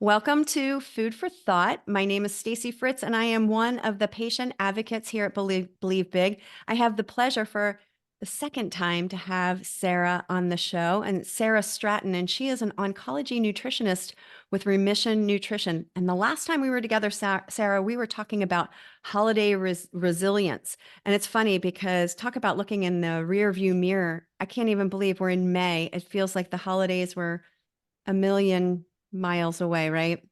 Welcome to Food for Thought. My name is Stacy Fritz, and I am one of the patient advocates here at Believe Big. I have the pleasure for the second time to have Sara on the show, and Sara Stratton, and she is an oncology nutritionist with Remission Nutrition. And the last time we were together, Sara, we were talking about holiday resilience. And it's funny because talk about looking in the rear view mirror. I can't even believe we're in May. It feels like the holidays were a million miles away, right? And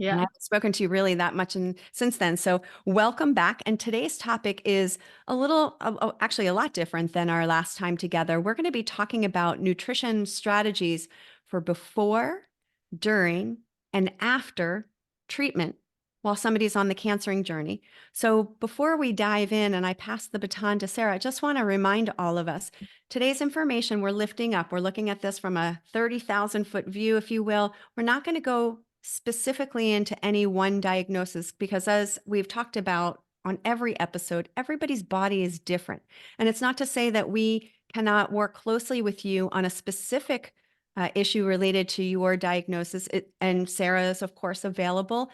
I Yeah. haven't spoken to you really that much since then. So welcome back. And today's topic is actually a lot different than our last time together. We're going to be talking about nutrition strategies for before, during, and after treatment while somebody's on the cancering journey. So before we dive in and I pass the baton to Sara, I just want to remind all of us today's information we're lifting up. We're looking at this from a 30,000-foot view, if you will. We're not going to go specifically into any one diagnosis because, as we've talked about on every episode, everybody's body is different. And it's not to say that we cannot work closely with you on a specific issue related to your diagnosis. And Sara is, of course, available.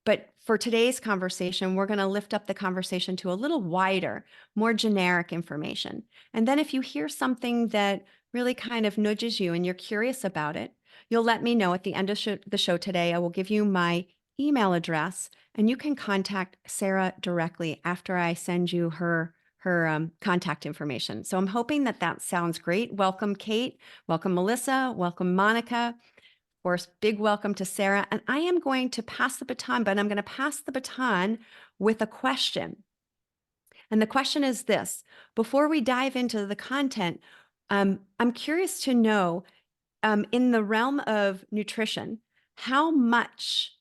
But for today's conversation, we're going to lift up the conversation to a little wider, more generic information. And then if you hear something that really kind of nudges you and you're curious about it, you'll let me know at the end of the show today. I will give you my email address and you can contact Sara directly after I send you her contact information. So I'm hoping that that sounds great. Welcome, Kate. Welcome, Melissa. Welcome, Monica. Of course, big welcome to Sara. And I am going to pass the baton, but I'm going to pass the baton with a question. And the question is this: before we dive into the content, I'm curious to know, in the realm of nutrition, how much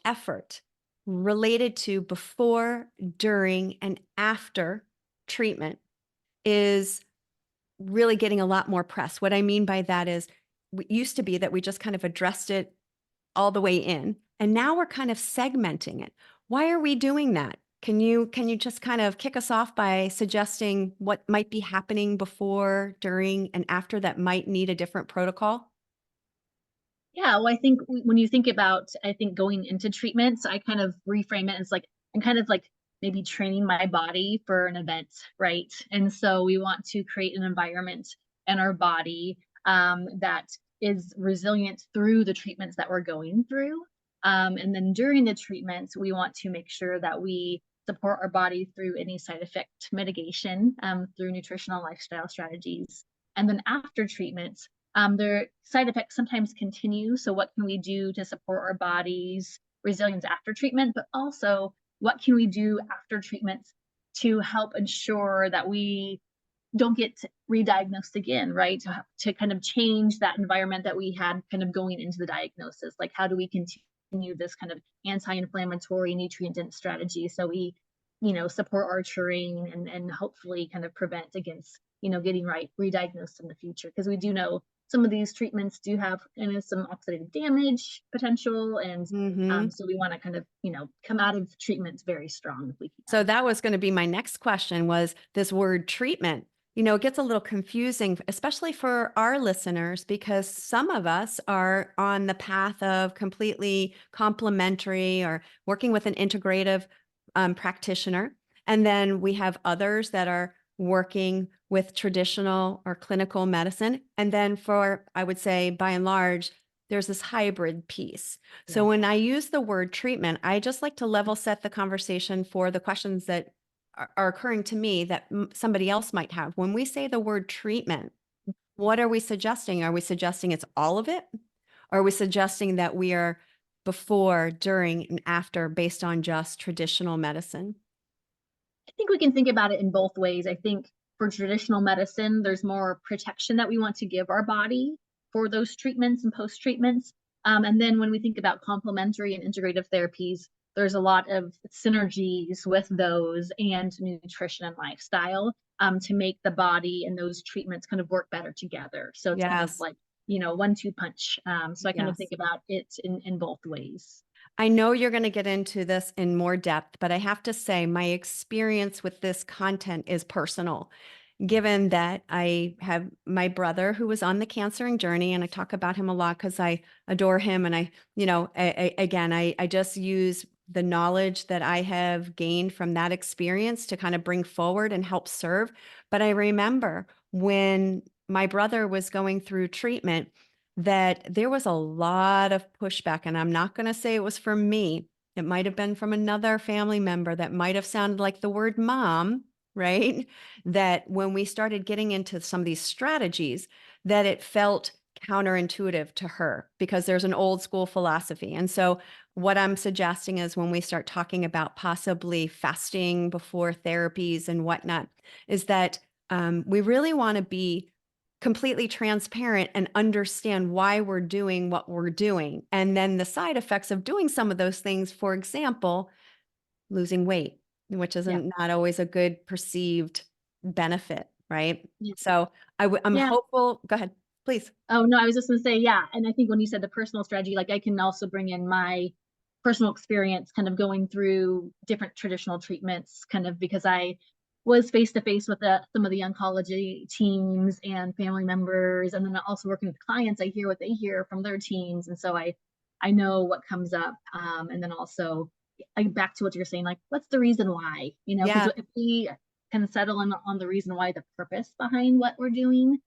effort related to before, during, and after treatment is really getting a lot more press. What I mean by that is, it used to be that we just kind of addressed it all the way in, and now we're kind of segmenting it. Why are we doing that? Can you just kind of kick us off by suggesting what might be happening before, during, and after that might need a different protocol? Yeah. Well, I think when you think about, I think going into treatments, I kind of reframe it as like, I'm kind of like maybe training my body for an event, right? And so we want to create an environment in our body that is resilient through the treatments that we're going through. And then during the treatments, we want to make sure that we support our body through any side effect mitigation through nutritional lifestyle strategies. And then after treatments, their side effects sometimes continue. So what can we do to support our body's resilience after treatment, but also what can we do after treatments to help ensure that we don't get re-diagnosed again, right? To kind of change that environment that we had kind of going into the diagnosis. Like, how do we continue this kind of anti-inflammatory nutrient-dense strategy so we, support our terrain and hopefully kind of prevent against, getting re-diagnosed in the future? Because we do know some of these treatments do have some oxidative damage potential, and Mm-hmm. so we want to kind of come out of treatments very strong if we So can. that was going to be my next question, was this word treatment. It gets a little confusing, especially for our listeners, because some of us are on the path of completely complementary or working with an integrative practitioner. And then we have others that are working with traditional or clinical medicine. And then I would say, by and large, there's this hybrid piece. So Yeah. when I use the word treatment, I just like to level set the conversation for the questions that are occurring to me that somebody else might have. When we say the word treatment, what are we suggesting? Are we suggesting it's all of it? Or are we suggesting that we are before, during, and after based on just traditional medicine? I think we can think about it in both ways. I think for traditional medicine, there's more protection that we want to give our body for those treatments and post treatments. And then when we think about complementary and integrative therapies, there's a lot of synergies with those and nutrition and lifestyle to make the body and those treatments kind of work better together. So it's kind of Yes. like, 1-2 punch. So I kind of Yes. think about it in both ways. I know you're going to get into this in more depth, but I have to say my experience with this content is personal. given that I have my brother who was on the cancering journey, and I talk about him a lot because I adore him. And I just use the knowledge that I have gained from that experience to kind of bring forward and help serve. But I remember when my brother was going through treatment that there was a lot of pushback. And I'm not going to say it was from me. It might have been from another family member that might have sounded like the word mom, right? That when we started getting into some of these strategies, that it felt counterintuitive to her because there's an old school philosophy. And so what I'm suggesting is when we start talking about possibly fasting before therapies and whatnot, is that we really want to be completely transparent and understand why we're doing what we're doing. And then the side effects of doing some of those things, for example, losing weight, which Yeah. isn't not always a good perceived benefit, right? Yeah. So I'm Yeah. hopeful. Go ahead, please. Oh, no, I was just gonna say, yeah. And I think when you said the personal strategy, like I can also bring in my personal experience kind of going through different traditional treatments, kind of because I was face to face with some of the oncology teams and family members, and then also working with clients, I hear what they hear from their teams, and so I know what comes up, and then also like back to what you're saying, like what's the reason why, because Yeah, if we can settle in on the reason why, the purpose behind what we're doing,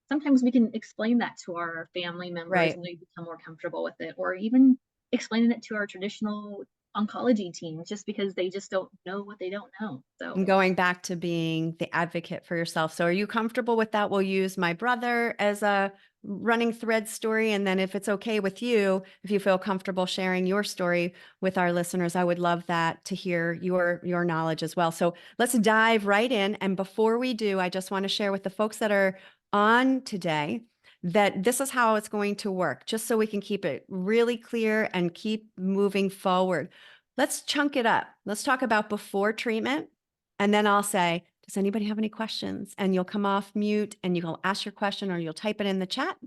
sometimes we can explain that to our family members right. and they become more comfortable with it, or even explaining it to our traditional oncology team just because they just don't know what they don't know. So And going back to being the advocate for yourself. So are you comfortable with that? We'll use my brother as a running thread story. And then if it's okay with you, if you feel comfortable sharing your story with our listeners, I would love that to hear your knowledge as well. So let's dive right in. And before we do, I just want to share with the folks that are on today that this is how it's going to work, just so we can keep it really clear and keep moving forward. Let's chunk it up. Let's talk about before treatment. And then I'll say, does anybody have any questions? And you'll come off mute and you'll ask your question or you'll type it in the chat.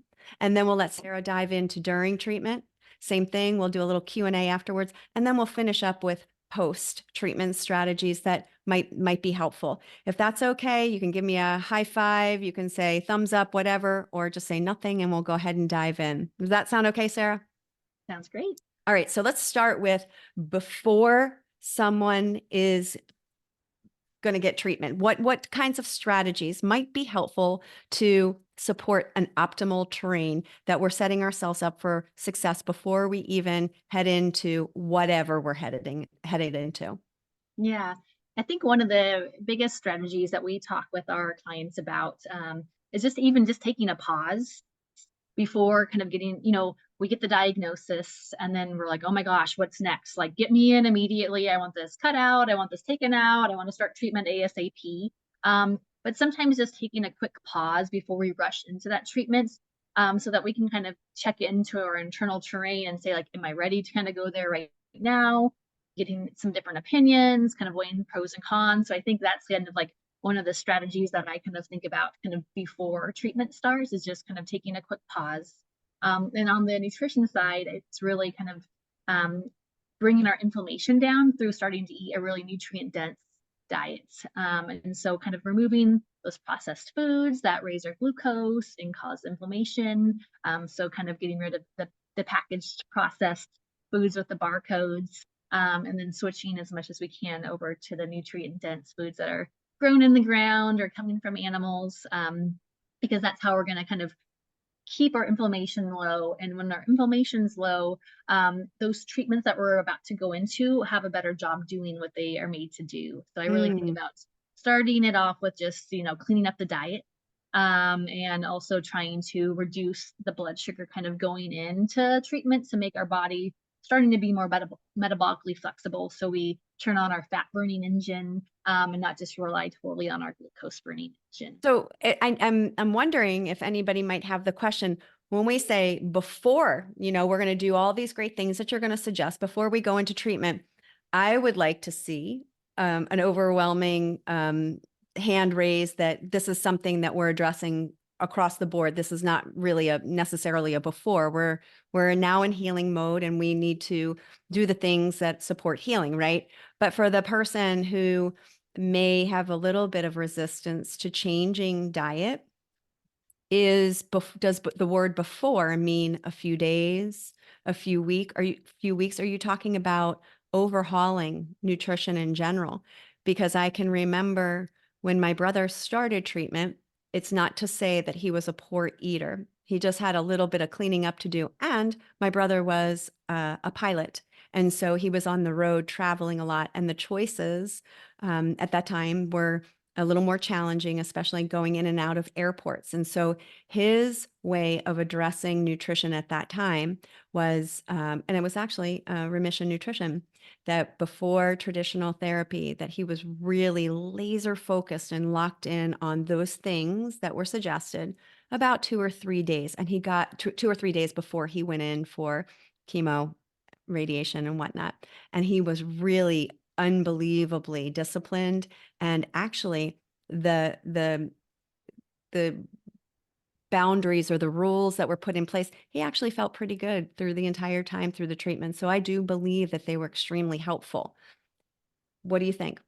And then we'll let Sara dive into during treatment. Same thing. We'll do a little Q&A afterwards. And then we'll finish up with post-treatment strategies that might be helpful. If that's okay, you can give me a high five. You can say thumbs up, whatever, or just say nothing and we'll go ahead and dive in. Does that sound okay, Sara? sounds great. All right. So let's start with before someone is going to get treatment. What kinds of strategies might be helpful to support an optimal terrain that we're setting ourselves up for success before we even head into whatever we're headed into? Yeah. I think one of the biggest strategies that we talk with our clients about, is just taking a pause before kind of getting, we get the diagnosis and then we're like, oh my gosh, what's next? Like, get me in immediately. I want this cut out. I want this taken out. I want to start treatment ASAP. But sometimes just taking a quick pause before we rush into that treatment, so that we can kind of check into our internal terrain and say, like, am I ready to kind of go there right now? Getting some different opinions, kind of weighing pros and cons. So I think that's kind of like one of the strategies that I kind of think about kind of before treatment starts, is just kind of taking a quick pause. And on the nutrition side, it's really kind of bringing our inflammation down through starting to eat a really nutrient dense diet. And so kind of removing those processed foods that raise our glucose and cause inflammation. So kind of getting rid of the packaged processed foods with the barcodes, and then switching as much as we can over to the nutrient dense foods that are grown in the ground or coming from animals, because that's how we're going to kind of keep our inflammation low. And when our inflammation's low, those treatments that we're about to go into have a better job doing what they are made to do. So I really think Mm. about starting it off with just, cleaning up the diet, and also trying to reduce the blood sugar kind of going into treatment to make our body starting to be more metabolically flexible. So we turn on our fat burning engine, and not just rely totally on our glucose burning engine. So I'm wondering if anybody might have the question when we say before, we're going to do all these great things that you're going to suggest before we go into treatment. I would like to see an overwhelming hand raised that this is something that we're addressing across the board. This is not really necessarily a before. We're now in healing mode and we need to do the things that support healing, right? But for the person who may have a little bit of resistance to changing diet does the word before mean a few days, few weeks? Are you talking about overhauling nutrition in general? Because I can remember when my brother started treatment, it's not to say that he was a poor eater. He just had a little bit of cleaning up to do. And my brother was a pilot. And so he was on the road traveling a lot. And the choices at that time were a little more challenging, especially going in and out of airports. And so his way of addressing nutrition at that time was, and it was actually Remission Nutrition, that before traditional therapy, that he was really laser focused and locked in on those things that were suggested about 2 or 3 days. And he got 2 or 3 days before he went in for chemo, radiation, and whatnot. And he was really unbelievably disciplined. And actually, the the boundaries or the rules that were put in place, he actually felt pretty good through the entire time through the treatment. So I do believe that they were extremely helpful. What do you think?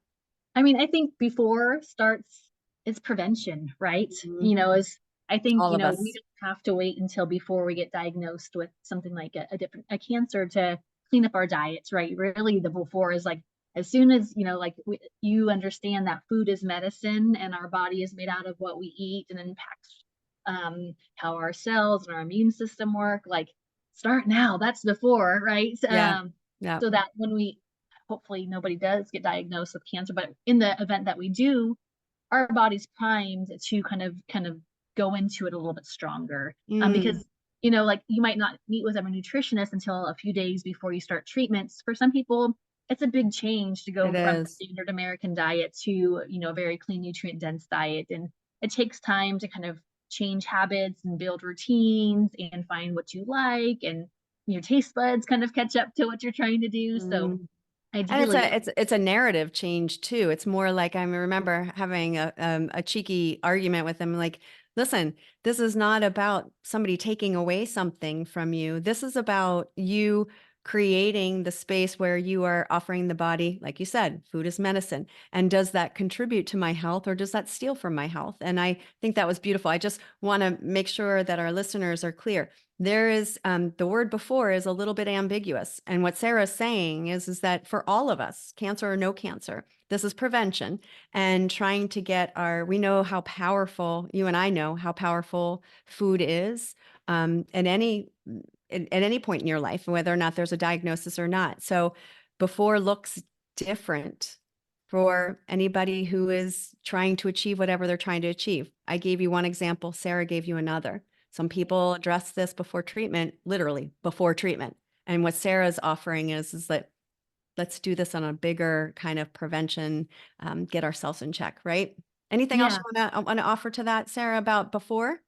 I mean, I think before starts is prevention, right? Mhm. You know, is I think, All of we us. don't have to wait until before we get diagnosed with something like a cancer to clean up our diets, right? Really, the before is like as soon as, like you understand that food is medicine and our body is made out of what we eat and impacts how our cells and our immune system work, like start now. That's before, right? Yeah. Yeah. So that when we hopefully nobody does get diagnosed with cancer, but in the event that we do, our body's primed to kind of go into it a little bit stronger. Mm, Because like you might not meet with a nutritionist until a few days before you start treatments. For some people, it's a big change to it go from is. standard American diet to, a very clean, nutrient dense diet. And it takes time to kind of change habits and build routines and find what you like and your taste buds kind of catch up to what you're trying to do. So Mm. And it's ideally, a narrative change too. It's more like I remember having a cheeky argument with him, like, listen, this is not about somebody taking away something from you. This is about you creating the space where you are offering the body, like you said, food is medicine. And does that contribute to my health or does that steal from my health? And I think that was beautiful. I just want to make sure that our listeners are clear. There is the word before is a little bit ambiguous. And what Sarah's saying is that for all of us, cancer or no cancer, this is prevention and trying to get we know how powerful, you and I know how powerful food is at any point in your life, whether or not there's a diagnosis or not. So before looks different for anybody who is trying to achieve whatever they're trying to achieve. I gave you one example. Sarah gave you another. Some people address this before treatment, literally before treatment. And what Sarah's offering is that let's do this on a bigger kind of prevention, get ourselves in check, right? Anything else yeah. you want to offer to that, Sarah, about before?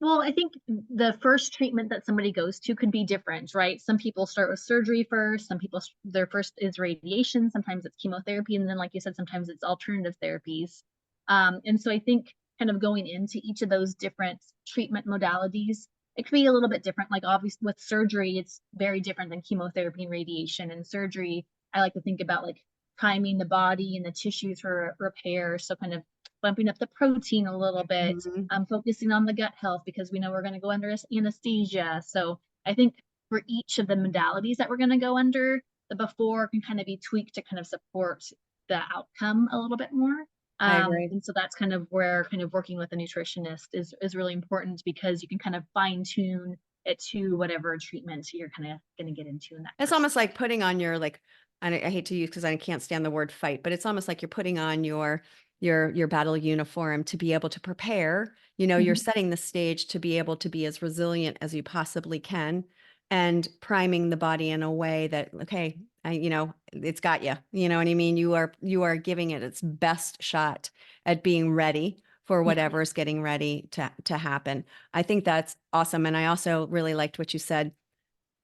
Well, I think the first treatment that somebody goes to could be different, right? Some people start with surgery first. Some people, their first is radiation. Sometimes it's chemotherapy. And then, like you said, sometimes it's alternative therapies. And so I think kind of going into each of those different treatment modalities, it could be a little bit different. Like, obviously, with surgery, it's very different than chemotherapy and radiation. And surgery, I like to think about like priming the body and the tissues for repair. So, kind of bumping up the protein a little bit, Mhm. focusing on the gut health because we know we're going to go under anesthesia. So I think for each of the modalities that we're going to go under, the before can kind of be tweaked to kind of support the outcome a little bit more. I agree. And so that's kind of where kind of working with a nutritionist is really important because you can kind of fine tune it to whatever treatment you're kind of going to get into in that It's first. almost like putting on your and I hate to use because I can't stand the word fight, but it's almost like you're putting on your battle uniform to be able to prepare. You're Mhm. setting the stage to be able to be as resilient as you possibly can and priming the body in a way that, okay, it's got you. You know what I mean? You are giving it its best shot at being ready for whatever is getting ready to happen. I think that's awesome. And I also really liked what you said,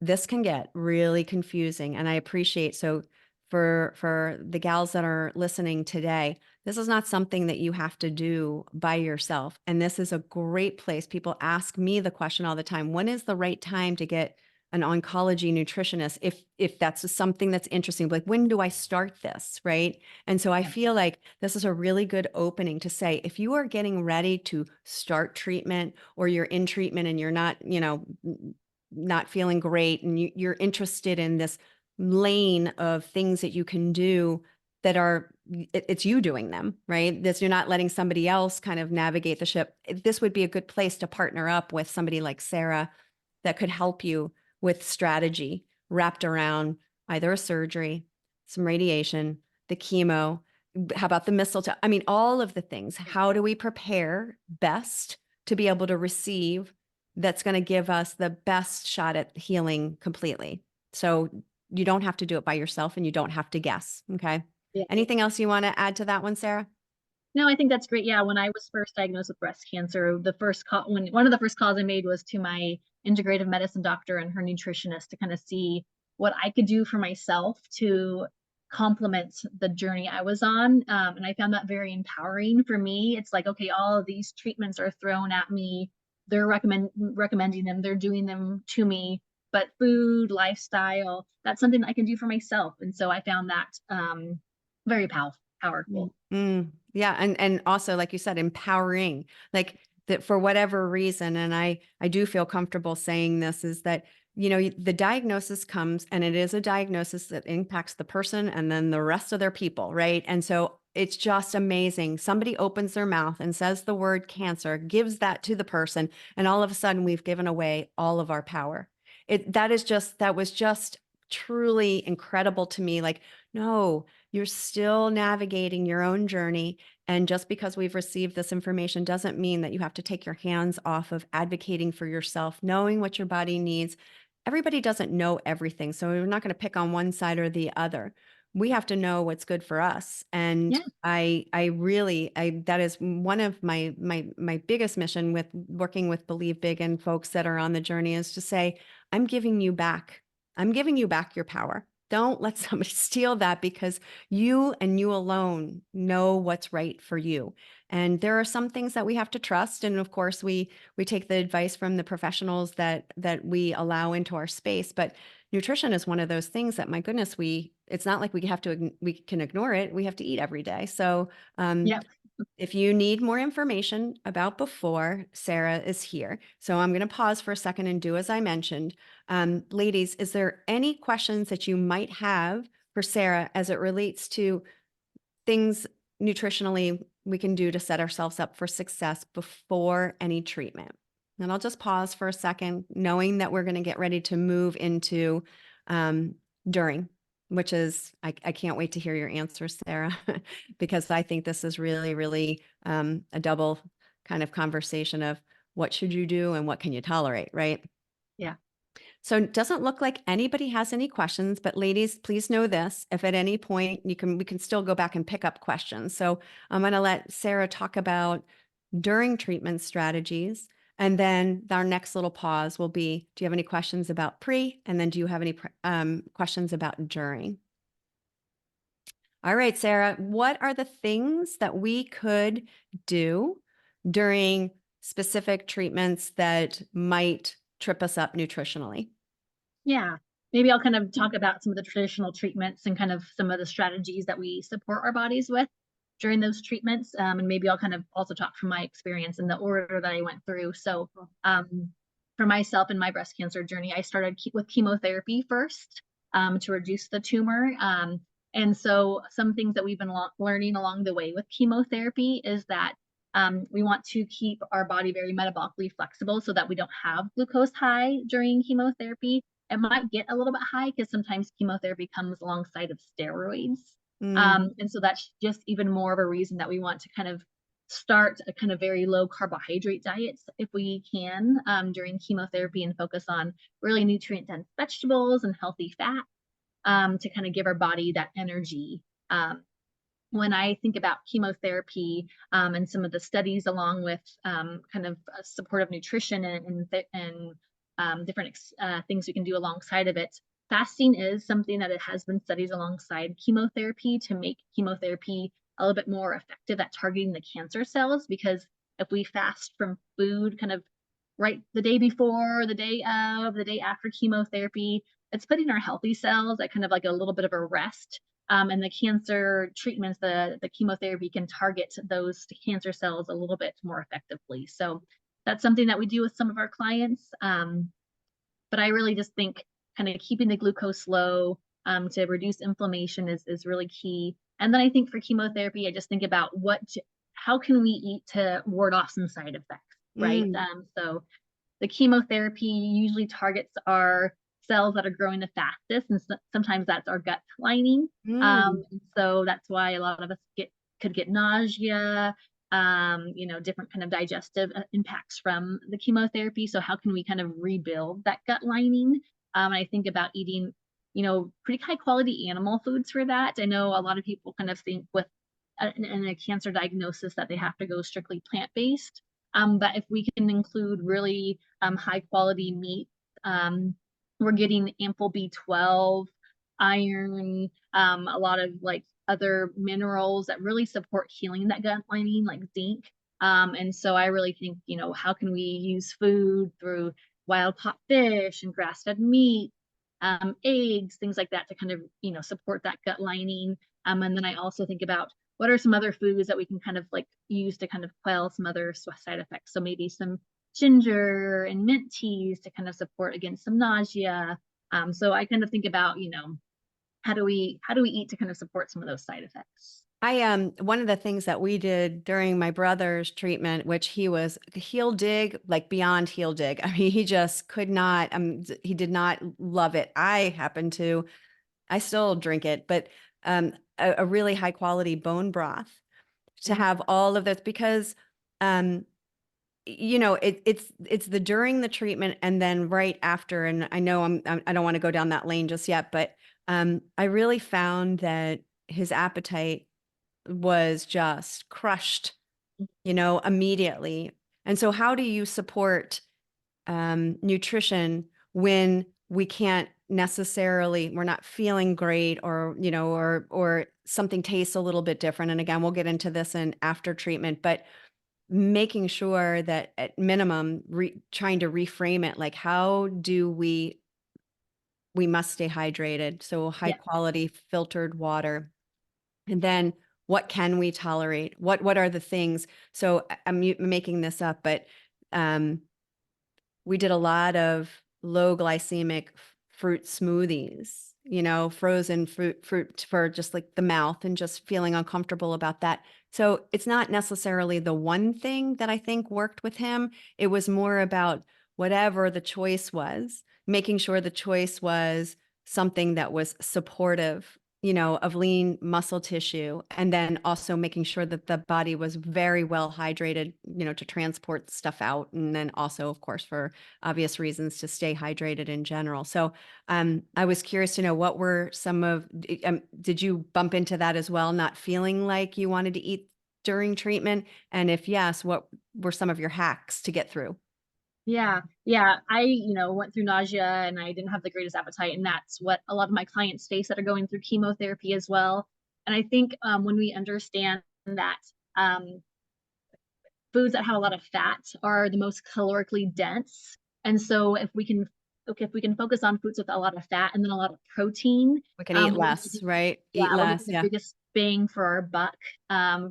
this can get really confusing, and I appreciate, so for the gals that are listening today, this is not something that you have to do by yourself, and this is a great place. People ask me the question all the time, when is the right time to get an oncology nutritionist if that's something that's interesting. Like, when do I start this, right? And so I Yeah. feel like this is a really good opening to say, if you are getting ready to start treatment, or you're in treatment and you're not, not feeling great, and you're interested in this lane of things that you can do that are, it's you doing them, right? This, you're not letting somebody else kind of navigate the ship. This would be a good place to partner up with somebody like Sara that could help you with strategy wrapped around either a surgery, some radiation, the chemo. How about the mistletoe? I mean, all of the things. How do we prepare best to be able to receive, that's going to give us the best shot at healing completely? So you don't have to do it by yourself, and you don't have to guess. Okay. Yeah. Anything else you want to add to that one, Sara? No, I think that's great. Yeah, when I was first diagnosed with breast cancer, the first call, when one of the first calls I made was to my integrative medicine doctor and her nutritionist to kind of see what I could do for myself to complement the journey I was on. And I found that very empowering for me. It's like, okay, all of these treatments are thrown at me. They're recommending them. They're doing them to me. But food, lifestyle, that's something I can do for myself. And so I found that very powerful. Yeah, and also, like you said, empowering, like that for whatever reason. And I do feel comfortable saying this, is that, the diagnosis comes, and it is a diagnosis that impacts the person and then the rest of their people, right? And so it's just amazing. Somebody opens their mouth and says the word cancer, gives that to the person, and all of a sudden we've given away all of our power. That was just truly incredible to me. Like, no, you're still navigating your own journey. And just because we've received this information doesn't mean that you have to take your hands off of advocating for yourself, knowing what your body needs. Everybody doesn't know everything. So we're not going to pick on one side or the other. We have to know what's good for us. And Yeah. that is one of my biggest mission with working with Believe Big and folks that are on the journey, is to say, I'm giving you back. I'm giving you back your power. Don't let somebody steal that, because you and you alone know what's right for you. And there are some things that we have to trust. And of course, we take the advice from the professionals that we allow into our space. But nutrition is one of those things that, my goodness, it's not like we can ignore it. We have to eat every day. So Yeah. if you need more information about before, Sara is here. So I'm going to pause for a second and do as I mentioned. Ladies, is there any questions that you might have for Sara as it relates to things nutritionally we can do to set ourselves up for success before any treatment? And I'll just pause for a second, knowing that we're going to get ready to move into during, which is, I can't wait to hear your answers, Sara, because I think this is really, really a double kind of conversation of what should you do and what can you tolerate, right? Yeah. So it doesn't look like anybody has any questions, but ladies, please know this: if at any point we can still go back and pick up questions. So I'm going to let Sara talk about during treatment strategies. And then our next little pause will be, do you have any questions about pre? And then do you have any questions about during? All right, Sara, what are the things that we could do during specific treatments that might trip us up nutritionally? Yeah. Maybe I'll kind of talk about some of the traditional treatments and kind of some of the strategies that we support our bodies with during those treatments. And maybe I'll kind of also talk from my experience in the order that I went through. So, for myself in my breast cancer journey, I started with chemotherapy first, to reduce the tumor. And so some things that we've been learning along the way with chemotherapy is that we want to keep our body very metabolically flexible so that we don't have glucose high during chemotherapy. It might get a little bit high because sometimes chemotherapy comes alongside of steroids. Mm, And so that's just even more of a reason that we want to kind of start a kind of very low carbohydrate diets if we can, during chemotherapy, and focus on really nutrient dense vegetables and healthy fat, to kind of give our body that energy. When I think about chemotherapy, and some of the studies along with kind of supportive nutrition and different things we can do alongside of it, fasting is something that it has been studied alongside chemotherapy to make chemotherapy a little bit more effective at targeting the cancer cells. Because if we fast from food kind of right the day before, the day of, the day after chemotherapy. It's putting our healthy cells at kind of like a little bit of a rest. And the cancer treatments, the chemotherapy can target those cancer cells a little bit more effectively. So that's something that we do with some of our clients. But I really just think kind of keeping the glucose low to reduce inflammation is really key. And then I think for chemotherapy, I just think about how can we eat to ward off some side effects, right? Mm, So the chemotherapy usually targets our cells that are growing the fastest, and sometimes that's our gut lining. mm. And so that's why a lot of us could get nausea, different kind of digestive impacts from the chemotherapy. So how can we kind of rebuild that gut lining? I think about eating, pretty high quality animal foods for that. I know a lot of people kind of think with in a cancer diagnosis that they have to go strictly plant-based. But if we can include really high quality meat, we're getting ample B12, iron, a lot of like other minerals that really support healing that gut lining, like zinc. And so I really think, how can we use food through wild caught fish and grass-fed meat, eggs, things like that to kind of, support that gut lining. And then I also think about what are some other foods that we can kind of like use to kind of quell some other side effects. So maybe some ginger and mint teas to kind of support against some nausea. So I kind of think about, how do we eat to kind of support some of those side effects? One of the things that we did during my brother's treatment, which he was heel dig, like beyond heel dig. I mean, he just could not, he did not love it. I still drink it, but a really high quality bone broth to Mm. have all of this because, um, it's the during the treatment and then right after. And I know I don't want to go down that lane just yet, but I really found that his appetite was just crushed, immediately. And so how do you support nutrition when we're not feeling great or, or something tastes a little bit different. And again, we'll get into this in after treatment, but making sure that at minimum, trying to reframe it, like how do we must stay hydrated. So high Yeah. quality filtered water. And then what can we tolerate? What are the things? So I'm making this up, but um, we did a lot of low glycemic fruit smoothies, frozen fruit for just like the mouth and just feeling uncomfortable about that. So it's not necessarily the one thing that I think worked with him. It was more about whatever the choice was, making sure the choice was something that was supportive, of lean muscle tissue, and then also making sure that the body was very well hydrated, to transport stuff out. And then also, of course, for obvious reasons, to stay hydrated in general. So I was curious to know what were did you bump into that as well, not feeling like you wanted to eat during treatment? And if yes, what were some of your hacks to get through? Yeah. Yeah. I, went through nausea and I didn't have the greatest appetite. And that's what a lot of my clients face that are going through chemotherapy as well. And I think when we understand that um, foods that have a lot of fat are the most calorically dense. And so if we can focus on foods with a lot of fat and then a lot of protein, We can eat we're gonna less, right? Eat we're less. getting the Yeah. biggest bang for our buck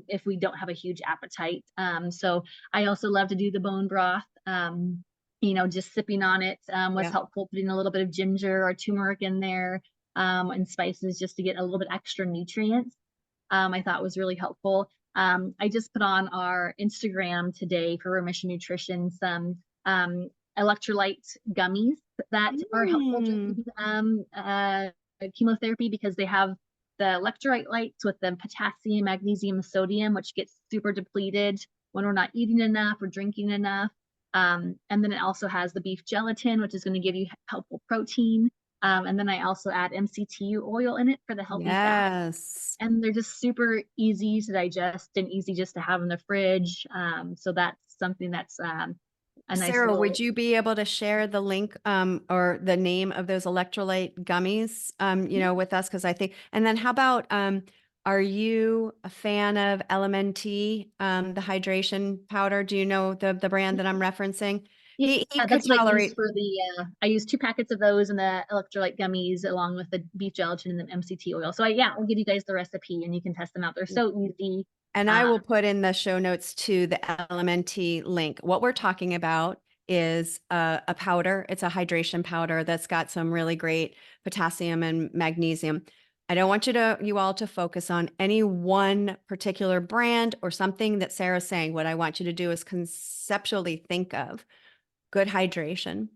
if we don't have a huge appetite. So I also love to do the bone broth. Just sipping on it was Yeah. helpful. Putting a little bit of ginger or turmeric in there and spices just to get a little bit extra nutrients. I thought was really helpful. I just put on our Instagram today for Remission Nutrition some electrolyte gummies that are helpful Mm. during chemotherapy because they have the electrolytes with the potassium, magnesium, sodium, which gets super depleted when we're not eating enough or drinking enough. And then it also has the beef gelatin, which is going to give you helpful protein. And then I also add MCT oil in it for the healthy fat, Yes. and they're just super easy to digest and easy just to have in the fridge. So that's something that's a nice Sarah, would little. you be able to share the link or the name of those electrolyte gummies, with us? Because I think, and then how about, are you a fan of LMNT, the hydration powder? Do you know the brand that I'm referencing? Yeah, He could that's what I use tolerate. for I use 2 packets of those and the electrolyte gummies along with the beef gelatin and the MCT oil. So yeah, I'll give you guys the recipe and you can test them out. They're so easy. And I Uh, will put in the show notes to the LMNT link. What we're talking about is a powder. It's a hydration powder that's got some really great potassium and magnesium. I don't want you all to focus on any one particular brand or something that Sarah's saying. What I want you to do is conceptually think of good hydration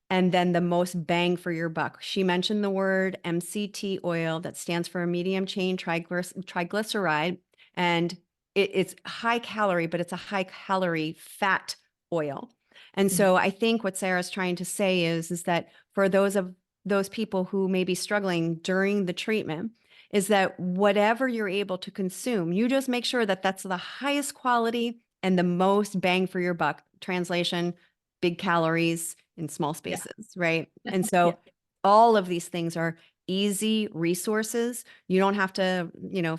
and then the most bang for your buck. She mentioned the word MCT oil, that stands for medium chain triglyceride. And it's high calorie, but it's a high calorie fat oil. And so I think what Sarah's trying to say is that for those people who may be struggling during the treatment, is that whatever you're able to consume, you just make sure that that's the highest quality and the most bang for your buck. Translation, big calories in small yeah. spaces, right? And Yeah. so all of these things are easy resources. You don't have to,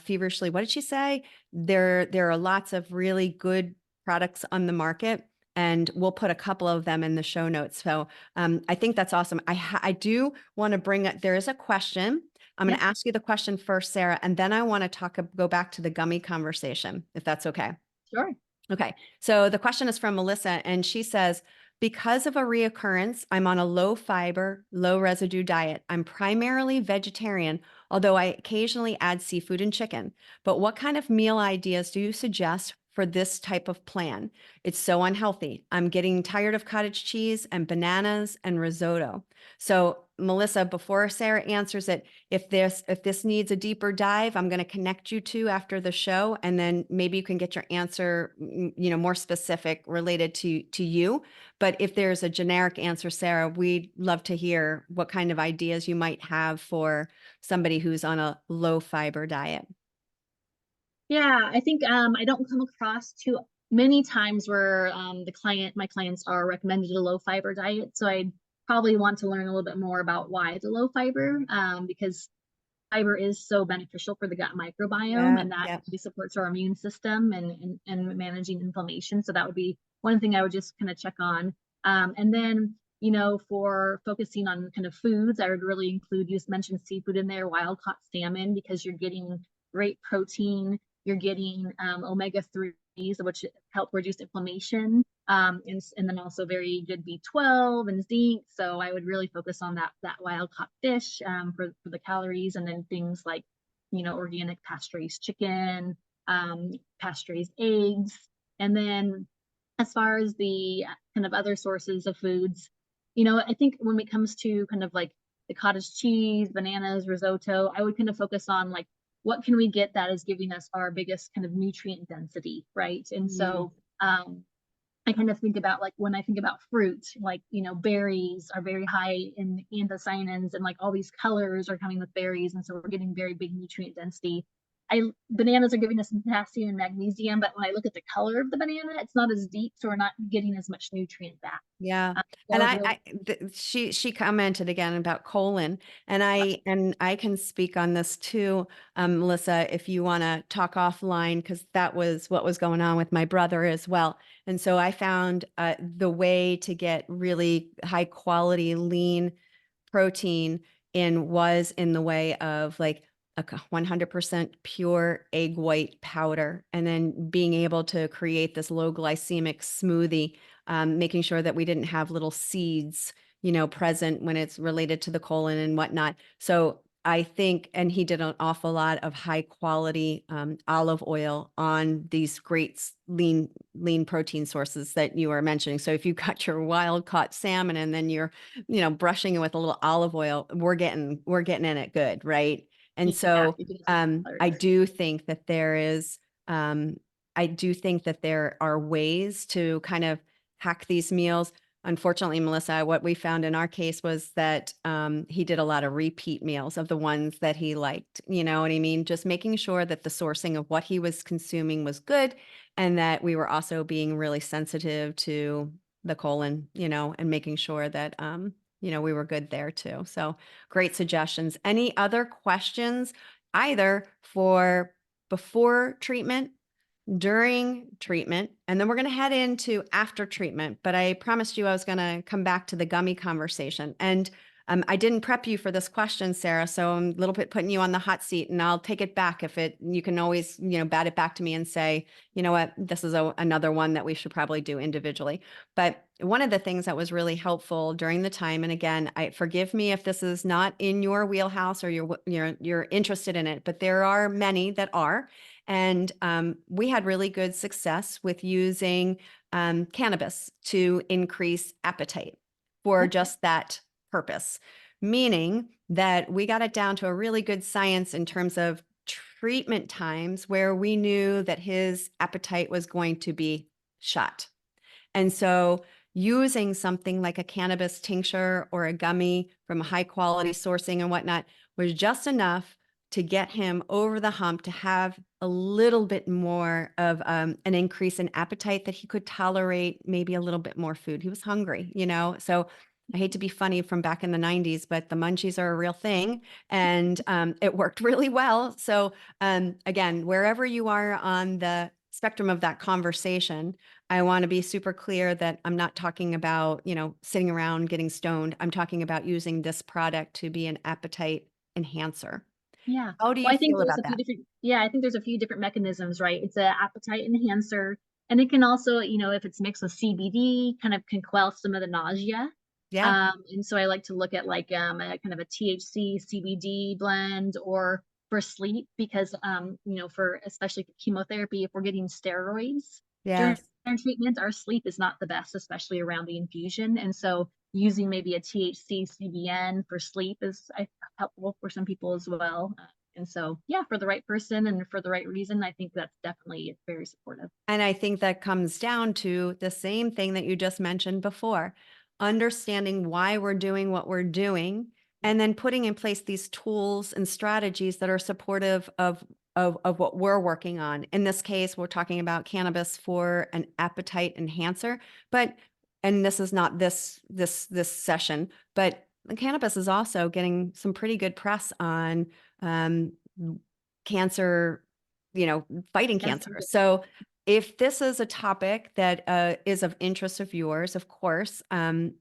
feverishly, what did she say? There are lots of really good products on the market, and we'll put a couple of them in the show notes. So I think that's awesome. I do want to bring up, there is a question. I'm going Yeah. to ask you the question first, Sarah, and then I want to go back to the gummy conversation, if that's okay. Sure. Okay. So the question is from Melissa, and she says, because of a reoccurrence, I'm on a low fiber, low residue diet. I'm primarily vegetarian, although I occasionally add seafood and chicken. But what kind of meal ideas do you suggest for this type of plan? It's so unhealthy. I'm getting tired of cottage cheese and bananas and risotto. So, Melissa, before Sarah answers it, if this needs a deeper dive, I'm going to connect you to after the show, and then maybe you can get your answer, more specific related to you. But if there's a generic answer, Sarah, we'd love to hear what kind of ideas you might have for somebody who's on a low fiber diet. Yeah, I think I don't come across too many times where my clients are recommended a low fiber diet. So I probably want to learn a little bit more about why the low fiber, because fiber is so beneficial for the gut microbiome, Yeah, and that yeah. really supports our immune system and managing inflammation. So that would be one thing I would just kind of check on. And then, for focusing on kind of foods, I would really include, you just mentioned seafood in there, wild caught salmon, because you're getting great protein, you're getting omega-3s, which help reduce inflammation, and then also very good B12 and zinc. So I would really focus on that wild caught fish for the calories, and then things like organic pasture-raised chicken, pasture-raised eggs, and then as far as the kind of other sources of foods, I think when it comes to kind of like the cottage cheese, bananas, risotto, I would kind of focus on like what can we get that is giving us our biggest kind of nutrient density, right? And Mm. so I kind of think about, like, when I think about fruit, like, berries are very high in anthocyanins, and like all these colors are coming with berries. And so we're getting very big nutrient density. Bananas are giving us potassium and magnesium, but when I look at the color of the banana, it's not as deep. So we're not getting as much nutrient back. Yeah. So I And would really, she commented again about colon, and I can speak on this too, Melissa, if you want to talk offline, because that was what was going on with my brother as well. And so I found the way to get really high quality lean protein was in the way of like a 100% pure egg white powder, and then being able to create this low glycemic smoothie, making sure that we didn't have little seeds, present when it's related to the colon and whatnot. So I think, and he did an awful lot of high quality olive oil on these great lean protein sources that you were mentioning. So if you got your wild caught salmon and then you're, brushing it with a little olive oil, we're getting in it good, right? And yeah, so you can I colors. do think that um, there are ways to kind of hack these meals. Unfortunately, Melissa, what we found in our case was that he did a lot of repeat meals of the ones that he liked. You know what I mean? Just making sure that the sourcing of what he was consuming was good, and that we were also being really sensitive to the colon, and making sure that we were good there too. So great suggestions. Any other questions, either for before treatment during treatment, and then we're going to head into after treatment. But I promised you I was going to come back to the gummy conversation. And I didn't prep you for this question, Sara, so I'm a little bit putting you on the hot seat, and I'll take it back if it. You can always, bat it back to me and say, you know what, this is another one that we should probably do individually. But one of the things that was really helpful during the time, and again, forgive me if this is not in your wheelhouse or you're interested in it, but there are many that are. And we had really good success with using cannabis to increase appetite for just that purpose, meaning that we got it down to a really good science in terms of treatment times where we knew that his appetite was going to be shot. And so using something like a cannabis tincture or a gummy from a high quality sourcing and whatnot was just enough to get him over the hump to have a little bit more of an increase in appetite, that he could tolerate maybe a little bit more food. He was hungry, So I hate to be funny from back in the 90s, but the munchies are a real thing, and it worked really well. So again, wherever you are on the spectrum of that conversation, I want to be super clear that I'm not talking about, sitting around getting stoned. I'm talking about using this product to be an appetite enhancer. Yeah. How do Well, you I think feel there's about a few that? different, yeah, I think there's a few different mechanisms, right? It's an appetite enhancer, and it can also, if it's mixed with CBD, kind of can quell some of the nausea. Yeah. And so I like to look at like a kind of a THC CBD blend, or for sleep, because for especially for chemotherapy, if we're getting steroids during Yes. treatment, our sleep is not the best, especially around the infusion. And so using maybe a THC CBN for sleep is helpful for some people as well. And so, yeah, for the right person and for the right reason, I think that's definitely very supportive. And I think that comes down to the same thing that you just mentioned before, understanding why we're doing what we're doing, and then putting in place these tools and strategies that are supportive of what we're working on. In this case, we're talking about cannabis for an appetite enhancer, but and this is not this session, but the cannabis is also getting some pretty good press on um, cancer, fighting Yes. cancer. So if this is a topic that is of interest of yours, of course,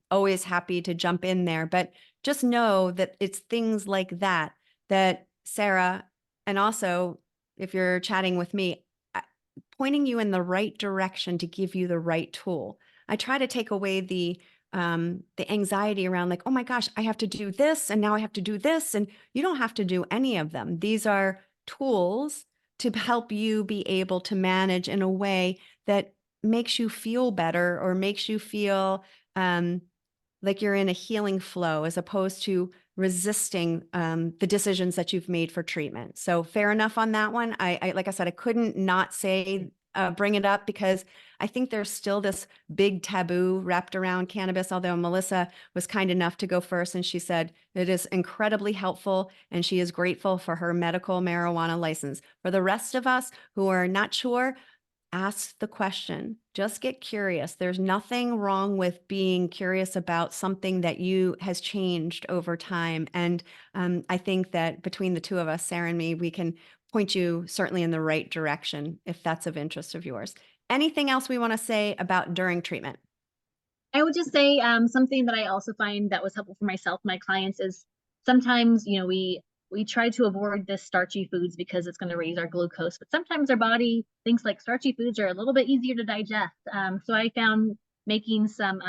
always happy to jump in there. But just know that it's things like that that Sara, and also if you're chatting with me, pointing you in the right direction to give you the right tool. I try to take away the anxiety around like, oh my gosh, I have to do this, and now I have to do this, and you don't have to do any of them. These are tools to help you be able to manage in a way that makes you feel better, or makes you feel like you're in a healing flow, as opposed to resisting the decisions that you've made for treatment. So fair enough on that one. I like I said, I couldn't not say bring it up, because I think there's still this big taboo wrapped around cannabis. Although Melissa was kind enough to go first, and she said it is incredibly helpful, and she is grateful for her medical marijuana license. For the rest of us who are not sure, ask the question. Just get curious. There's nothing wrong with being curious about something that you has changed over time. And I think that between the two of us, Sara and me, we can point you certainly in the right direction if that's of interest of yours. Anything else we want to say about during treatment? I would just say something that I also find that was helpful for myself, my clients, is sometimes, we try to avoid the starchy foods because it's going to raise our glucose, but sometimes our body thinks like starchy foods are a little bit easier to digest. So I found making some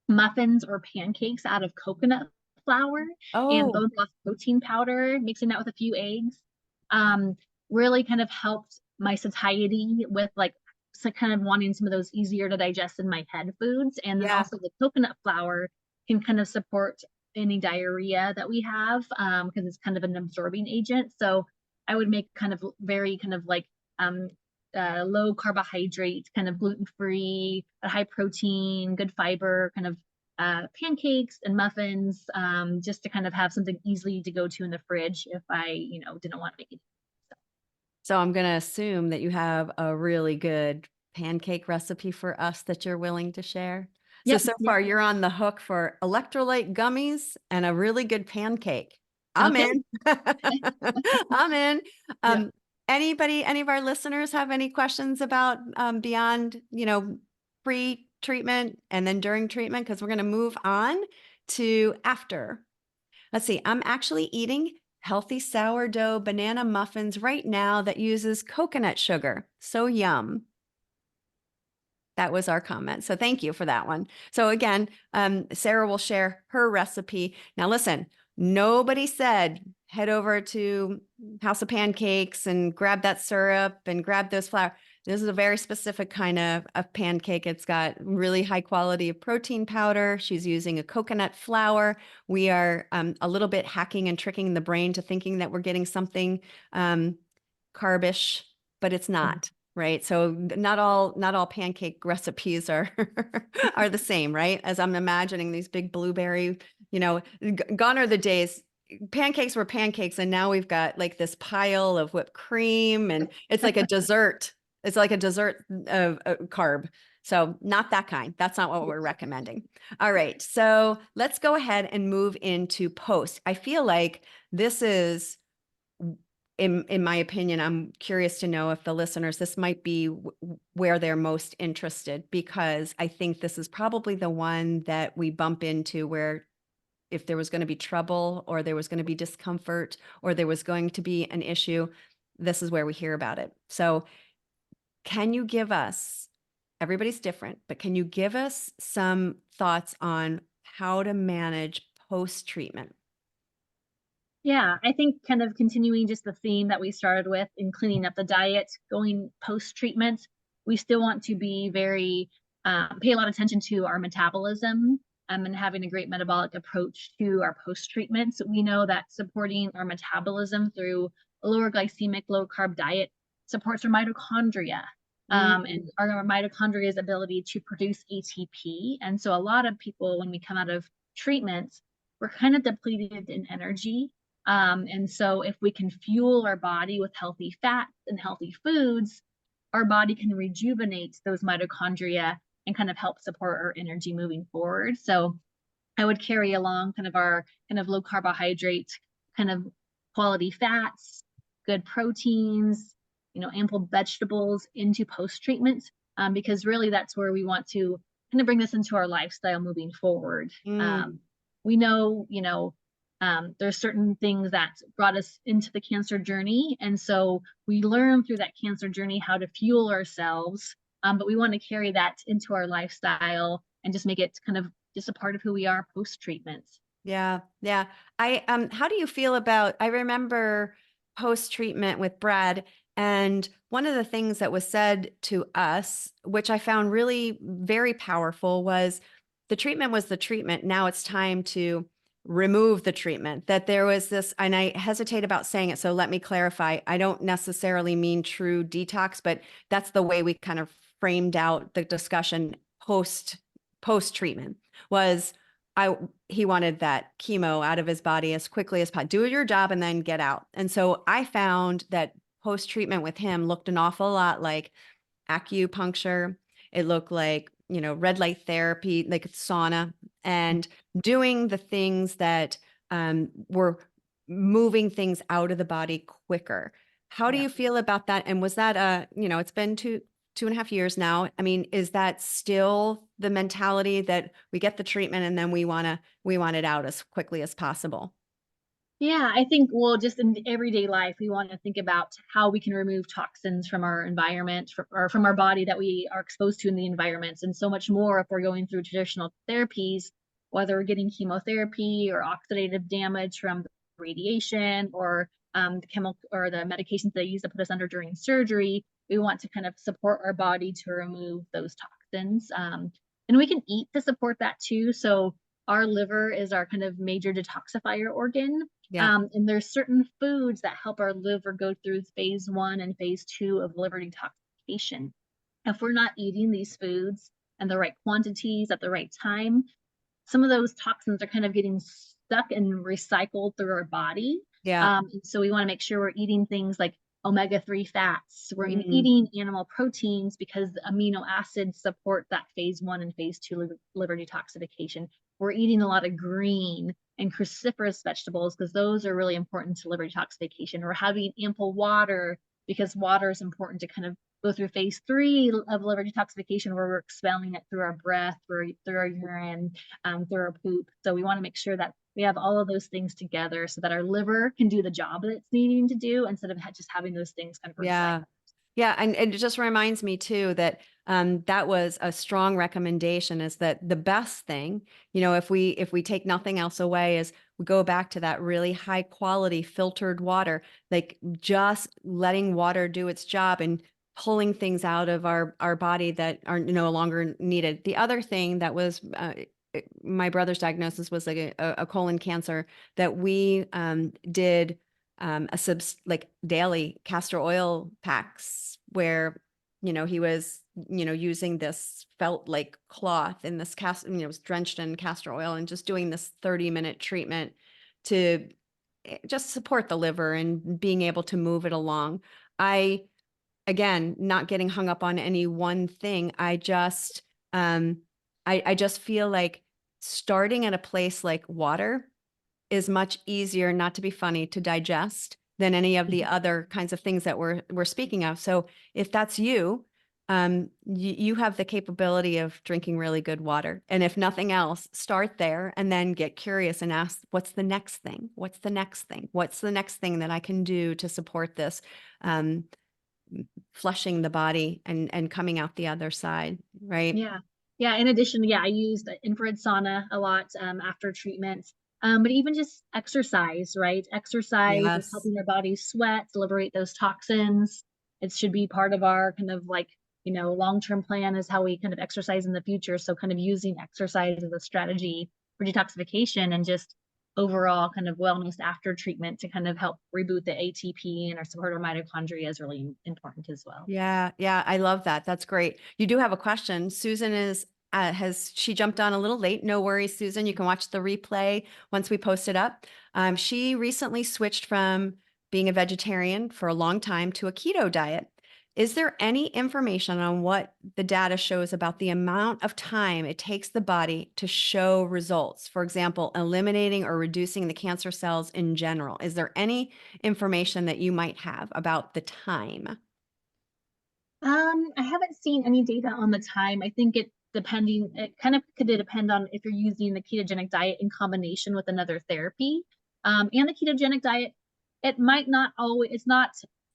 muffins or pancakes out of coconut flour and Oh, bone broth protein powder, mixing that with a few eggs, um, really kind of helped my satiety with like, so kind of wanting some of those easier to digest in my head foods. And then yeah. also the coconut flour can kind of support any diarrhea that we have, because it's kind of an absorbing agent. So I would make kind of very kind of like low carbohydrate, kind of gluten-free, high protein, good fiber, kind of pancakes and muffins, just to kind of have something easily to go to in the fridge if I, didn't want to make it. So I'm going to assume that you have a really good pancake recipe for us that you're willing to share. So, Yep. so Yep. far you're on the hook for electrolyte gummies and a really good pancake. I'm Okay. in. I'm in. Yep. Any of our listeners have any questions about beyond, pre-treatment and then during treatment? Because we're going to move on to after. Let's see. I'm actually eating healthy sourdough banana muffins right now that uses coconut sugar. So yum. That was our comment. So thank you for that one. So again, Sara will share her recipe. Now listen, nobody said head over to House of Pancakes and grab that syrup and grab those flour. This is a very specific kind of pancake. It's got really high quality of protein powder. She's using a coconut flour. We are a little bit hacking and tricking the brain to thinking that we're getting something carbish, but it's not. Right. So not all pancake recipes are are the same, right? As I'm imagining these big blueberry, gone are the days pancakes were pancakes and now we've got like this pile of whipped cream and it's like a dessert. It's like a dessert of carb. So not that kind. That's not what we're recommending. All right. So let's go ahead and move into post. I feel like this is in my opinion, I'm curious to know if the listeners, this might be where they're most interested, because I think this is probably the one that we bump into where if there was going to be trouble or there was going to be discomfort or there was going to be an issue, this is where we hear about it. So can you give us, everybody's different, but can you give us some thoughts on how to manage post-treatment? Yeah, I think kind of continuing just the theme that we started with in cleaning up the diet, going post treatment, we still want to be very, pay a lot of attention to our metabolism and having a great metabolic approach to our post treatment. So we know that supporting our metabolism through a lower glycemic, low carb diet supports our mitochondria. And our mitochondria's ability to produce ATP. And so a lot of people, when we come out of treatment, we're kind of depleted in energy, and so if we can fuel our body with healthy fats and healthy foods, our body can rejuvenate those mitochondria and kind of help support our energy moving forward. So I would carry along kind of our kind of low carbohydrate, kind of quality fats, good proteins, ample vegetables into post treatment, because really that's where we want to kind of bring this into our lifestyle moving forward. We know, there's certain things that brought us into the cancer journey. And so we learn through that cancer journey how to fuel ourselves. But we want to carry that into our lifestyle and just make it kind of just a part of who we are post treatment. Yeah. Yeah. How do you feel about, I remember post-treatment with Brad, and one of the things that was said to us, which I found really very powerful, was the treatment was the treatment. Now it's time to remove the treatment. That there was this, and I hesitate about saying it, so let me clarify. I don't necessarily mean true detox, but that's the way we kind of framed out the discussion post-treatment was he wanted that chemo out of his body as quickly as possible. Do your job and then get out. And so I found that post-treatment with him looked an awful lot like acupuncture. It looked like, red light therapy, like sauna, and doing the things that were moving things out of the body quicker. How do Yeah. you feel about that? And was that it's been 2.5 years now. I mean, is that still the mentality that we get the treatment and then we want it out as quickly as possible? Yeah, I think, well, just in everyday life, we want to think about how we can remove toxins from our environment or from our body that we are exposed to in the environments, and so much more if we're going through traditional therapies, whether we're getting chemotherapy or oxidative damage from radiation or the chemical or the medications they use to put us under during surgery. We want to kind of support our body to remove those toxins. And we can eat to support that too. So our liver is our kind of major detoxifier organ. Yeah. And there's certain foods that help our liver go through phase 1 and phase 2 of liver detoxification. If we're not eating these foods and the right quantities at the right time, some of those toxins are kind of getting stuck and recycled through our body. Yeah. And so we want to make sure we're eating things like omega-3 fats. We're Mm. eating animal proteins because the amino acids support that phase 1 and phase 2 liver detoxification. We're eating a lot of green and cruciferous vegetables because those are really important to liver detoxification. We're having ample water because water is important to kind of go through phase 3 of liver detoxification, where we're expelling it through our breath, through our urine, through our poop. So we want to make sure that we have all of those things together so that our liver can do the job that it's needing to do, instead of just having those things kind of recycle. Yeah. Yeah. And it just reminds me too that that was a strong recommendation, is that the best thing, if we take nothing else away, is we go back to that really high quality filtered water, like just letting water do its job and pulling things out of our body that are no longer needed. The other thing that was my brother's diagnosis was like a colon cancer, that we did like daily castor oil packs, where he was using this felt like cloth in this was drenched in castor oil, and just doing this 30-minute treatment to just support the liver and being able to move it along. I Again, not getting hung up on any one thing. Um I just feel like starting at a place like water is much easier, not to be funny, to digest than any of the other kinds of things that we're speaking of. So if that's you, you have the capability of drinking really good water. And if nothing else, start there and then get curious and ask, what's the next thing? What's the next thing? What's the next thing that I can do to support this? Um, Flushing the body and coming out the other side, right? Yeah. Yeah. In addition, yeah, I used infrared sauna a lot after treatment. But even just exercise, right? Exercise is Yes. helping our body sweat, liberate those toxins. It should be part of our kind of like, long-term plan, is how we kind of exercise in the future. So kind of using exercise as a strategy for detoxification and just overall kind of wellness after treatment to kind of help reboot the ATP and our support our mitochondria is really important as well. Yeah, yeah, I love that. That's great. You do have a question. Susan is has she jumped on a little late? No worries, Susan. You can watch the replay once we post it up. She recently switched from being a vegetarian for a long time to a keto diet. Is there any information on what the data shows about the amount of time it takes the body to show results? For example, eliminating or reducing the cancer cells in general. Is there any information that you might have about the time? I haven't seen any data on the time. I think it kind of could depend on if you're using the ketogenic diet in combination with another therapy. And the ketogenic diet, it might not always, it's not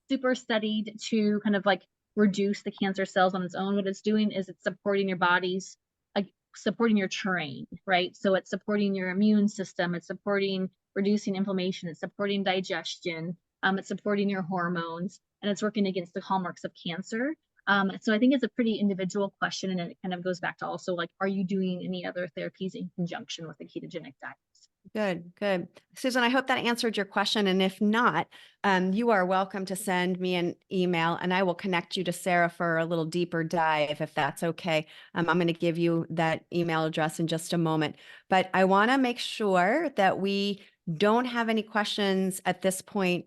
super studied to kind of like reduce the cancer cells on its own. What it's doing is it's supporting your body's, like supporting your terrain, right? So it's supporting your immune system, it's supporting reducing inflammation, it's supporting digestion, it's supporting your hormones, and it's working against the hallmarks of cancer. So I think it's a pretty individual question, and it kind of goes back to also like, are you doing any other therapies in conjunction with the ketogenic diet? Good, good. Susan, I hope that answered your question. And if not, you are welcome to send me an email and I will connect you to Sara for a little deeper dive, if that's okay. I'm going to give you that email address in just a moment. But I want to make sure that we don't have any questions at this point,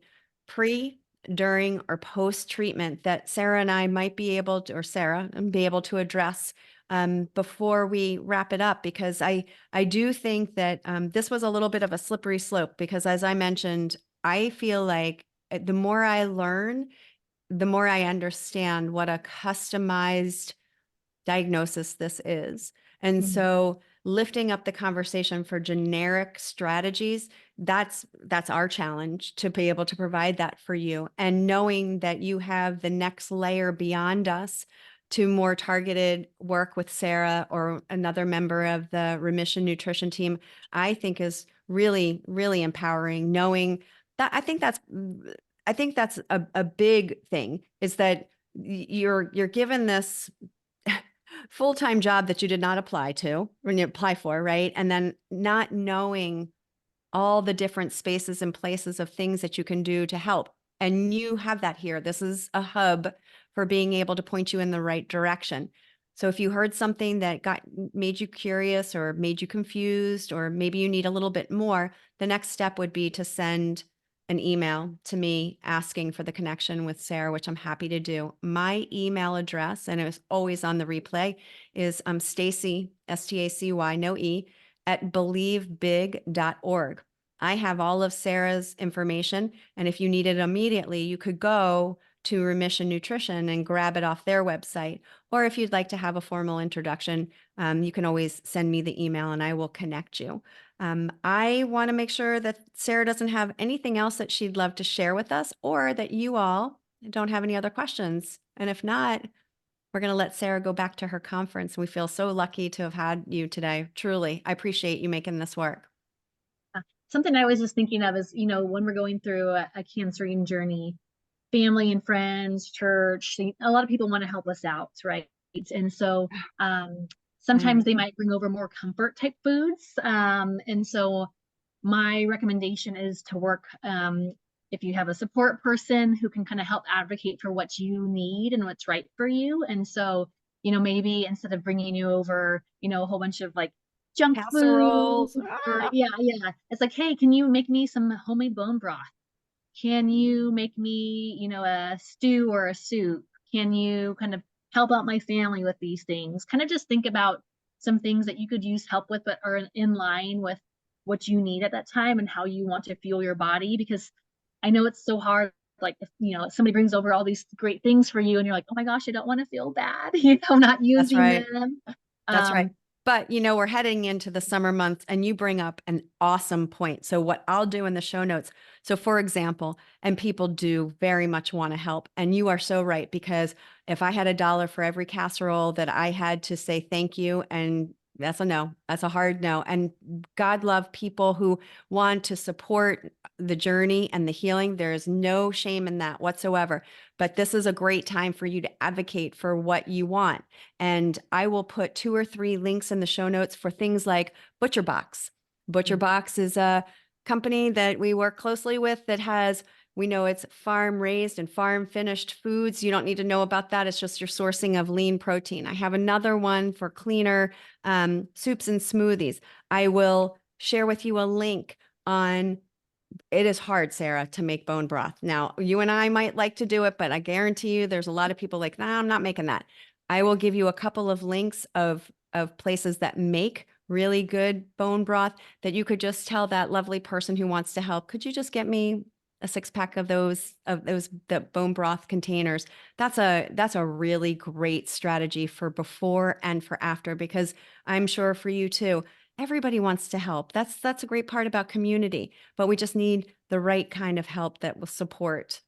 pre, during, or post treatment, that Sara and I might be able to, or Sara, be able to address before we wrap it up, because I do think that this was a little bit of a slippery slope, because as I mentioned, I feel like the more I learn, the more I understand what a customized diagnosis this is. And Mhm. so lifting up the conversation for generic strategies, that's our challenge, to be able to provide that for you. And knowing that you have the next layer beyond us to more targeted work with Sara or another member of the Remission Nutrition team, I think is really, really empowering. Knowing that, I think that's a big thing, is that you're given this full-time job that you did not apply to when you apply for, right? And then not knowing all the different spaces and places of things that you can do to help. And you have that here. This is a hub for being able to point you in the right direction. So if you heard something that made you curious or made you confused, or maybe you need a little bit more, the next step would be to send an email to me asking for the connection with Sara, which I'm happy to do. My email address, and it was always on the replay, is Stacy, Stacy, no E, at believebig.org. I have all of Sara's information. And if you need it immediately, you could go to Remission Nutrition and grab it off their website. Or if you'd like to have a formal introduction, you can always send me the email and I will connect you. I want to make sure that Sara doesn't have anything else that she'd love to share with us, or that you all don't have any other questions. And if not, we're going to let Sara go back to her conference. We feel so lucky to have had you today. Truly, I appreciate you making this work. Something I was just thinking of is, when we're going through a cancering journey, family and friends, church, a lot of people want to help us out, right? And so sometimes they might bring over more comfort type foods. And so my recommendation is to work, if you have a support person who can kind of help advocate for what you need and what's right for you. And so, maybe instead of bringing you over, a whole bunch of like junk food, Casseroles. or yeah, it's like, hey, can you make me some homemade bone broth? Can you make me, a stew or a soup? Can you kind of help out my family with these things? Kind of just think about some things that you could use help with, but are in line with what you need at that time and how you want to fuel your body. Because I know it's so hard. Like, if, somebody brings over all these great things for you and you're like, oh my gosh, I don't want to feel bad, not That's using right. them. That's right. Um, But, we're heading into the summer months and you bring up an awesome point. So what I'll do in the show notes. So for example, and people do very much want to help. And you are so right, because if I had $1 for every casserole that I had to say thank you, and that's a no, that's a hard no. And God love people who want to support the journey and the healing. There is no shame in that whatsoever. But this is a great time for you to advocate for what you want. And I will put 2 or 3 links in the show notes for things like ButcherBox. ButcherBox is a company that we work closely with that has, we know it's farm raised and farm finished foods. You don't need to know about that. It's just your sourcing of lean protein. I have another one for cleaner soups and smoothies. I will share with you a link on. It is hard, Sara, to make bone broth. Now, you and I might like to do it, but I guarantee you there's a lot of people like, nah, I'm not making that. I will give you a couple of links of places that make really good bone broth that you could just tell that lovely person who wants to help, could you just get me a 6-pack of those the bone broth containers? That's a really great strategy for before and for after, because I'm sure for you too, everybody wants to help. That's a great part about community, but we just need the right kind of help that will support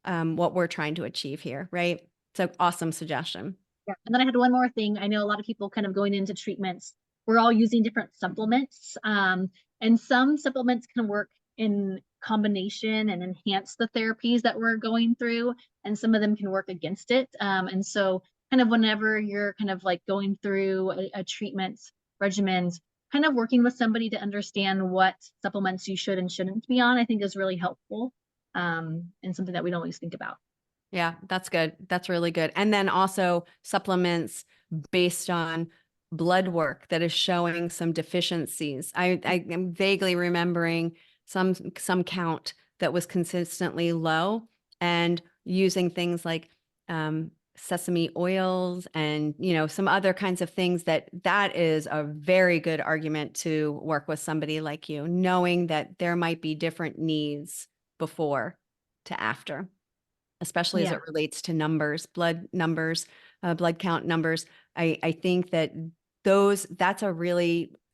what we're trying to achieve here, right? So awesome suggestion. Yeah. And then I had one more thing. I know a lot of people kind of going into treatments, we're all using different supplements. And some supplements can work in combination and enhance the therapies that we're going through. And some of them can work against it. And so kind of whenever you're kind of like going through a treatment regimen, kind of working with somebody to understand what supplements you should and shouldn't be on, I think is really helpful. And something that we don't always think about. Yeah, that's good. That's really good. And then also supplements based on blood work that is showing some deficiencies. I am vaguely remembering some count that was consistently low, and using things like sesame oils and some other kinds of things, that is a very good argument to work with somebody like you, knowing that there might be different needs before to after, especially as Yeah. it relates to numbers, blood count numbers. I think that's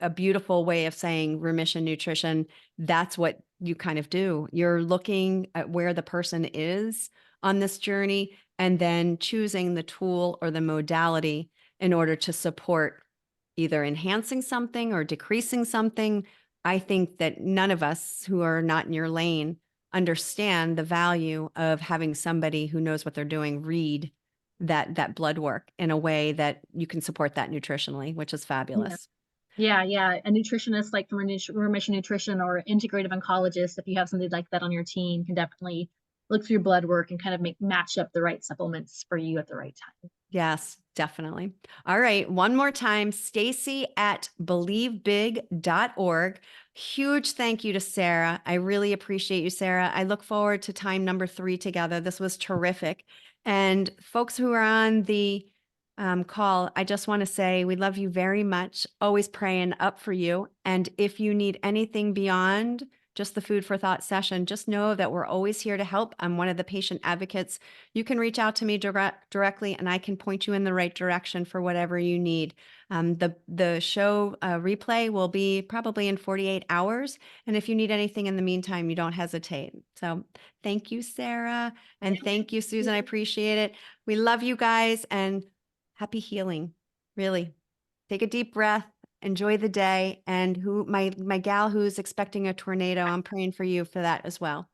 a beautiful way of saying Remission Nutrition. That's what you kind of do. You're looking at where the person is on this journey and then choosing the tool or the modality in order to support either enhancing something or decreasing something. I think that none of us who are not in your lane understand the value of having somebody who knows what they're doing read that blood work in a way that you can support that nutritionally, which is Yeah. fabulous. Yeah. A nutritionist like from Remission Nutrition or integrative oncologist, if you have something like that on your team, can definitely look through blood work and kind of match up the right supplements for you at the right time. Yes, definitely. All right. One more time, Stacy at believebig.org. Huge thank you to Sara. I really appreciate you, Sara. I look forward to time number 3 together. This was terrific. And folks who are on the call, I just want to say we love you very much. Always praying up for you. And if you need anything beyond just the food for thought session, just know that we're always here to help. I'm one of the patient advocates. You can reach out to me directly, and I can point you in the right direction for whatever you need. The show replay will be probably in 48 hours. And if you need anything in the meantime, you don't hesitate. So thank you, Sara. And thank you, Susan. I appreciate it. We love you guys, and happy healing. Really. Take a deep breath, enjoy the day. And my gal who's expecting a tornado, I'm praying for you for that as well.